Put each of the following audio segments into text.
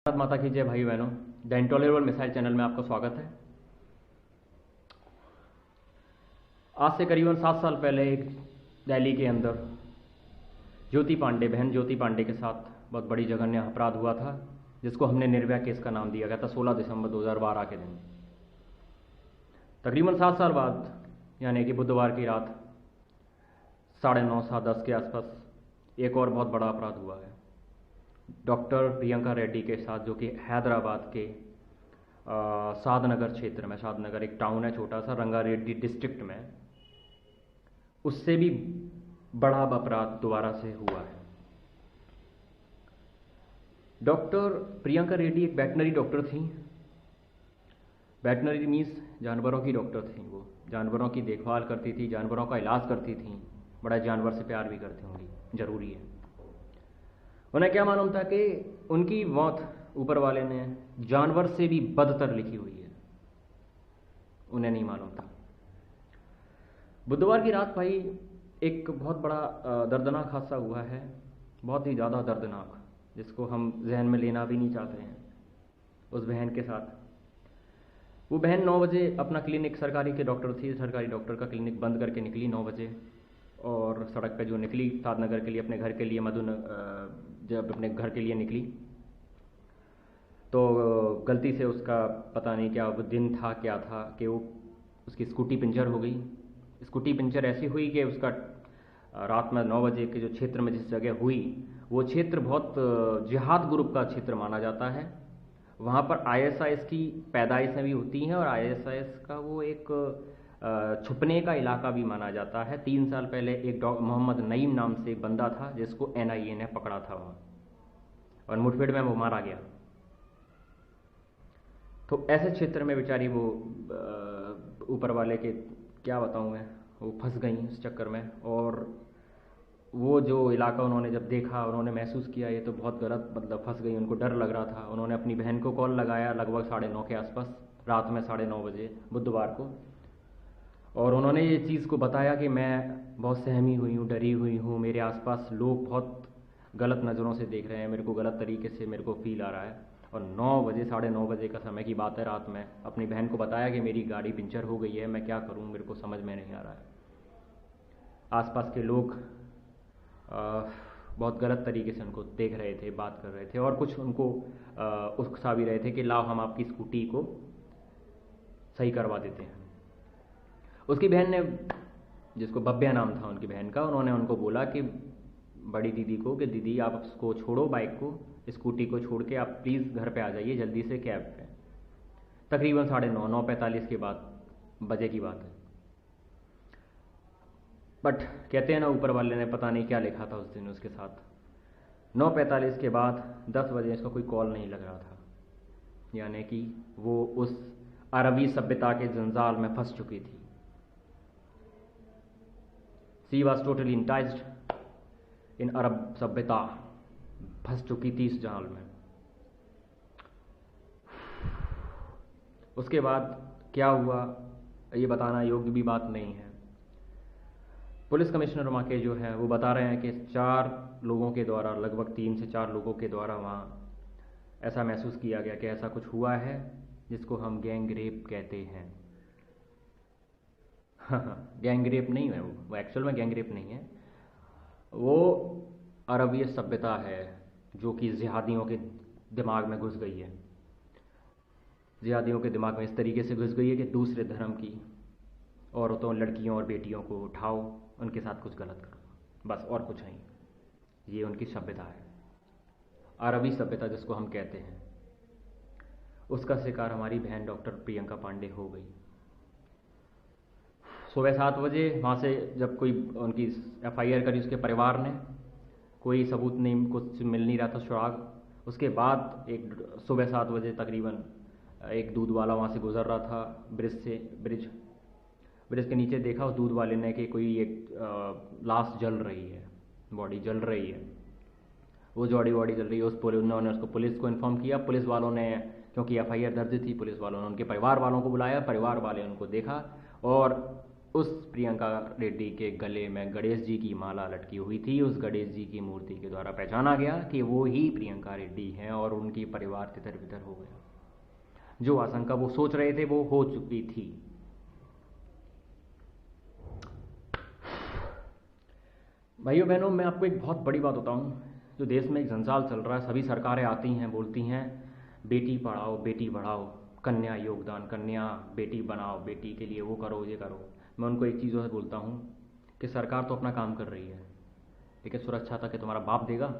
भारत माता की जय। भाई बहनों, द इंटॉलरेबल मिसाइल चैनल में आपका स्वागत है। आज से करीबन 7 साल पहले एक दिल्ली के अंदर बहन ज्योति पांडे के साथ बहुत बड़ी जघन्य अपराध हुआ था, जिसको हमने निर्भया केस का नाम दिया गया था 16 दिसंबर 2012 के दिन। तकरीबन 7 साल बाद, यानी कि बुधवार की रात 9:30 10 के आसपास एक और बहुत बड़ा अपराध हुआ है डॉक्टर प्रियंका रेड्डी के साथ, जो कि हैदराबाद के सादनगर क्षेत्र में, सादनगर एक टाउन है छोटा सा, रंगारेड्डी डिस्ट्रिक्ट में, उससे भी बड़ा अपराध दोबारा से हुआ है। डॉक्टर प्रियंका रेड्डी एक वेटनरी डॉक्टर थी। वेटनरी मीन्स जानवरों की डॉक्टर थी। वो जानवरों की देखभाल करती थी, जानवरों का इलाज करती थी, बड़ा जानवर से प्यार भी करती होंगी, जरूरी है। उन्हें क्या मालूम था कि उनकी मौत ऊपर वाले ने जानवर से भी बदतर लिखी हुई है, उन्हें नहीं मालूम था। बुधवार की रात भाई एक बहुत बड़ा दर्दनाक हादसा हुआ है, बहुत ही ज़्यादा दर्दनाक, जिसको हम जहन में लेना भी नहीं चाहते हैं। उस बहन के साथ, वो बहन 9 बजे अपना क्लिनिक, सरकारी के डॉक्टर थी, सरकारी डॉक्टर का क्लिनिक बंद करके निकली 9 बजे, और सड़क पे जो निकली सादनगर के लिए, अपने घर के लिए, जब अपने घर के लिए निकली तो गलती से उसका पता नहीं क्या वो दिन था क्या था कि वो उसकी स्कूटी पंचर हो गई। स्कूटी पंचर ऐसी हुई कि उसका रात में 9 बजे के जो क्षेत्र में जिस जगह हुई, वो क्षेत्र बहुत जिहाद ग्रुप का क्षेत्र माना जाता है। वहाँ पर ISIS की पैदाइशें भी होती हैं, और ISIS का वो एक छुपने का इलाका भी माना जाता है। 3 साल पहले एक मोहम्मद नईम नाम से एक बंदा था, जिसको NIA ने पकड़ा था वहाँ, और मुठभेड़ में वो मारा गया। तो ऐसे क्षेत्र में बेचारी वो ऊपर वाले के क्या बताऊँ मैं, वो फंस गई उस चक्कर में। और वो जो इलाका उन्होंने जब देखा, उन्होंने महसूस किया ये तो बहुत गलत, मतलब फंस गई, उनको डर लग रहा था। उन्होंने अपनी बहन को कॉल लगाया लगभग 9:30 के आसपास, रात में 9:30 बजे बुधवार को, और उन्होंने ये चीज़ को बताया कि मैं बहुत सहमी हुई हूँ, डरी हुई हूँ, मेरे आसपास लोग बहुत गलत नज़रों से देख रहे हैं, मेरे को गलत तरीके से मेरे को फील आ रहा है। और 9 बजे 9:30 बजे का समय की बात है, रात में अपनी बहन को बताया कि मेरी गाड़ी पंचर हो गई है, मैं क्या करूँ, मेरे को समझ में नहीं आ रहा है। आसपास के लोग बहुत गलत तरीके से उनको देख रहे थे, बात कर रहे थे, और कुछ उनको उकसा भी रहे थे कि लाओ हम आपकी स्कूटी को सही करवा देते हैं। उसकी बहन ने, जिसको बब्बिया नाम था उनकी बहन का, उन्होंने उनको बोला कि बड़ी दीदी को कि दीदी आप उसको छोड़ो, बाइक को, स्कूटी को छोड़ के आप प्लीज़ घर पे आ जाइए जल्दी से, कैब पे। तकरीबन 9:30 9:45 के बाद बजे की बात है। बट कहते हैं ना, ऊपर वाले ने पता नहीं क्या लिखा था उस दिन उसके साथ। 9:45 के बाद 10 बजे इसका कोई कॉल नहीं लग रहा था, यानी कि वो उस अरबी सभ्यता के जंजाल में फंस चुकी थी। शी वॉज टोटली इंटाइज्ड इन अरब सभ्यता, फंस चुकी थी इस जाल में। उसके बाद क्या हुआ ये बताना योग्य भी बात नहीं है। पुलिस कमिश्नर वहाँ के जो है वो बता रहे हैं कि 4 लोगों के द्वारा, लगभग 3 से 4 लोगों के द्वारा वहाँ ऐसा महसूस किया गया कि ऐसा कुछ हुआ है, जिसको हम गैंग रेप कहते हैं। गैंग रेप नहीं है वो एक्चुअल में गैंग रेप नहीं है, वो अरबी सभ्यता है जो कि जिहादियों के दिमाग में घुस गई है। जिहादियों के दिमाग में इस तरीके से घुस गई है कि दूसरे धर्म की औरतों, लड़कियों और बेटियों को उठाओ, उनके साथ कुछ गलत करो, बस, और कुछ नहीं। ये उनकी सभ्यता है, अरबी सभ्यता जिसको हम कहते हैं। उसका शिकार हमारी बहन डॉक्टर प्रियंका पांडे हो गई। सुबह 7 बजे वहाँ से जब कोई उनकी FIR करी उसके परिवार ने, कोई सबूत नहीं, कुछ मिल नहीं रहा था सुराग। उसके बाद एक सुबह 7 बजे तकरीबन एक दूध वाला वहाँ से गुजर रहा था ब्रिज के नीचे, देखा उस दूध वाले ने कि कोई एक लाश जल रही है, बॉडी जल रही है, वो बॉडी जल रही है। उन्होंने उसको पुलिस को इन्फॉर्म किया। पुलिस वालों ने, क्योंकि FIR दर्ज थी, पुलिस वालों ने उनके परिवार वालों को बुलाया, परिवार वाले उनको देखा, और उस प्रियंका रेड्डी के गले में गणेश जी की माला लटकी हुई थी। उस गणेश जी की मूर्ति के द्वारा पहचाना गया कि वो ही प्रियंका रेड्डी हैं और उनकी परिवार तितर बितर हो गया। जो आशंका वो सोच रहे थे वो हो चुकी थी। भाइयों बहनों, मैं आपको एक बहुत बड़ी बात बताऊं। जो देश में एक जंजाल चल रहा है, सभी सरकारें आती हैं, बोलती हैं बेटी पढ़ाओ बेटी बढ़ाओ, कन्या योगदान, कन्या बेटी बनाओ, बेटी के लिए वो करो ये करो। मैं उनको एक चीज़ और बोलता हूँ कि सरकार तो अपना काम कर रही है, लेकिन सुरक्षा तक तुम्हारा बाप देगा।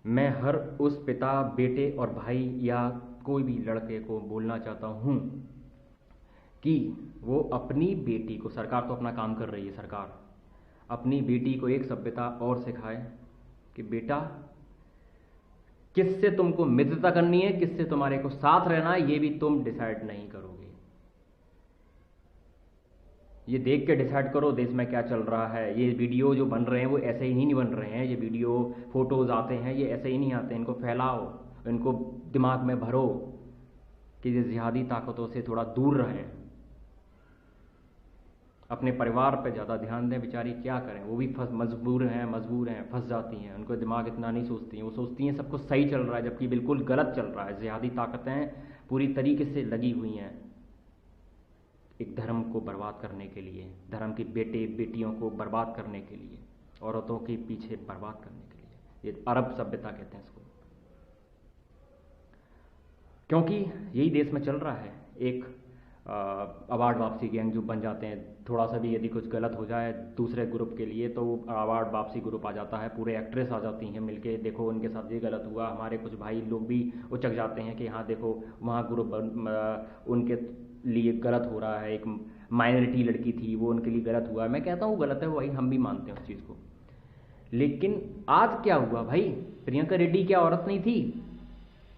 मैं हर उस पिता, बेटे और भाई या कोई भी लड़के को बोलना चाहता हूँ कि वो अपनी बेटी को, सरकार तो अपना काम कर रही है, सरकार अपनी बेटी को एक सभ्यता और सिखाए कि बेटा किससे तुमको मित्रता करनी है, किससे तुम्हारे को साथ रहना है, ये भी तुम डिसाइड नहीं करोगे। ये देख के डिसाइड करो देश में क्या चल रहा है। ये वीडियो जो बन रहे हैं वो ऐसे ही नहीं बन रहे हैं। ये वीडियो फोटोज आते हैं, ये ऐसे ही नहीं आते। इनको फैलाओ, इनको दिमाग में भरो कि ये जिहादी ताकतों से थोड़ा दूर रहें, अपने परिवार पे ज़्यादा ध्यान दें। बेचारी क्या करें, वो भी मजबूर हैं, फंस जाती हैं। उनको दिमाग इतना नहीं सोचती हैं, वो सोचती हैं सब कुछ सही चल रहा है, जबकि बिल्कुल गलत चल रहा है। जिहादी ताकतें पूरी तरीके से लगी हुई हैं एक धर्म को बर्बाद करने के लिए, धर्म की बेटे बेटियों को बर्बाद करने के लिए, औरतों के पीछे बर्बाद करने के लिए। ये अरब सभ्यता कहते हैं इसको, क्योंकि यही देश में चल रहा है। एक अवार्ड वापसी गैंग जो बन जाते हैं, थोड़ा सा भी यदि कुछ गलत हो जाए दूसरे ग्रुप के लिए तो अवार्ड वापसी ग्रुप आ जाता है, पूरे एक्ट्रेस आ जाती हैं मिलके, देखो उनके साथ ये गलत हुआ। हमारे कुछ भाई लोग भी उचक जाते हैं कि हाँ देखो वहाँ ग्रुप उनके लिए गलत हो रहा है, एक माइनॉरिटी लड़की थी वो उनके लिए गलत हुआ है। मैं कहता हूँ गलत है, वही हम भी मानते हैं उस चीज़ को। लेकिन आज क्या हुआ भाई, प्रियंका रेड्डी क्या औरत नहीं थी?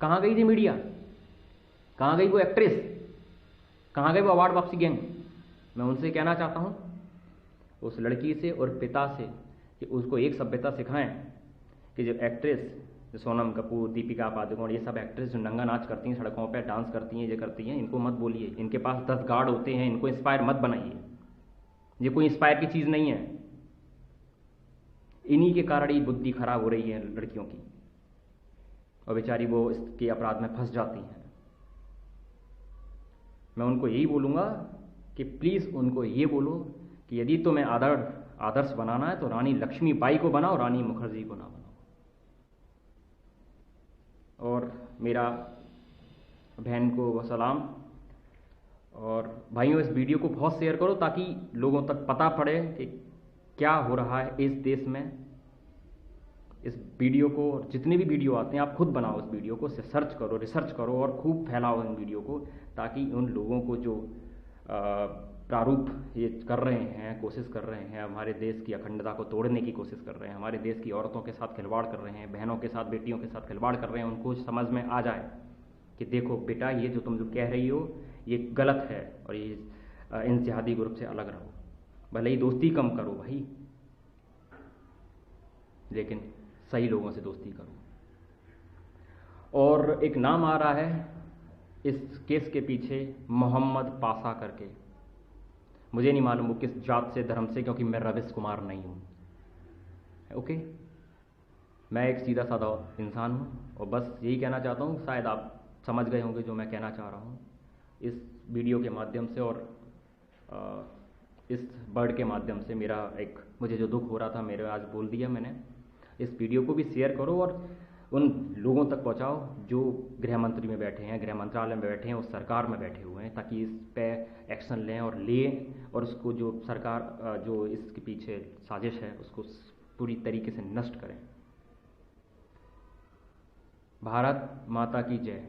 कहाँ गई थी मीडिया, कहाँ गई वो एक्ट्रेस, कहाँ गए वो अवार्ड वापसी गैंग? मैं उनसे कहना चाहता हूँ उस लड़की से और पिता से कि उसको एक सभ्यता सिखाएं कि जो एक्ट्रेस सोनम कपूर, दीपिका पादुकोण, ये सब एक्ट्रेस जो नंगा नाच करती हैं, सड़कों पे डांस करती हैं, ये करती हैं, इनको मत बोलिए। इनके पास 10 गार्ड होते हैं, इनको इंस्पायर मत बनाइए। ये कोई इंस्पायर की चीज़ नहीं है। इन्हीं के कारण ही बुद्धि खराब हो रही है लड़कियों की, और बेचारी वो इसके अपराध में फंस जाती हैं। मैं उनको यही बोलूँगा कि प्लीज़ उनको ये बोलो कि यदि तुम्हें आदर्श बनाना है तो रानी लक्ष्मीबाई को बनाओ, रानी मुखर्जी को ना बनाओ। और मेरा बहन को सलाम। और भाइयों, इस वीडियो को बहुत शेयर करो ताकि लोगों तक पता पड़े कि क्या हो रहा है इस देश में। इस वीडियो को, जितने भी वीडियो आते हैं आप खुद बनाओ, इस वीडियो को सर्च करो, रिसर्च करो और खूब फैलाओ इन वीडियो को, ताकि उन लोगों को जो प्रारूप ये कर रहे हैं, कोशिश कर रहे हैं, हमारे देश की अखंडता को तोड़ने की कोशिश कर रहे हैं, हमारे देश की औरतों के साथ खिलवाड़ कर रहे हैं, बहनों के साथ, बेटियों के साथ खिलवाड़ कर रहे हैं, उनको समझ में आ जाए कि देखो बेटा, ये जो तुम जो कह रही हो ये गलत है और ये इन जिहादी ग्रुप से अलग रहो। भले ही दोस्ती कम करो भाई, लेकिन सही लोगों से दोस्ती करो। और एक नाम आ रहा है इस केस के पीछे, मोहम्मद पासा करके। मुझे नहीं मालूम वो किस जात से, धर्म से, क्योंकि मैं रविश कुमार नहीं हूँ। ओके, मैं एक सीधा साधा इंसान हूँ और बस यही कहना चाहता हूँ। शायद आप समझ गए होंगे जो मैं कहना चाह रहा हूँ इस वीडियो के माध्यम से, और इस वर्ड के माध्यम से। मेरा एक, मुझे जो दुख हो रहा था मेरे आज बोल दिया मैंने। इस वीडियो को भी शेयर करो और उन लोगों तक पहुंचाओ जो गृह मंत्री में बैठे हैं, गृह मंत्रालय में बैठे हैं, उस सरकार में बैठे हुए हैं, ताकि इस पे एक्शन लें और उसको जो सरकार जो इसके पीछे साजिश है उसको पूरी तरीके से नष्ट करें। भारत माता की जय।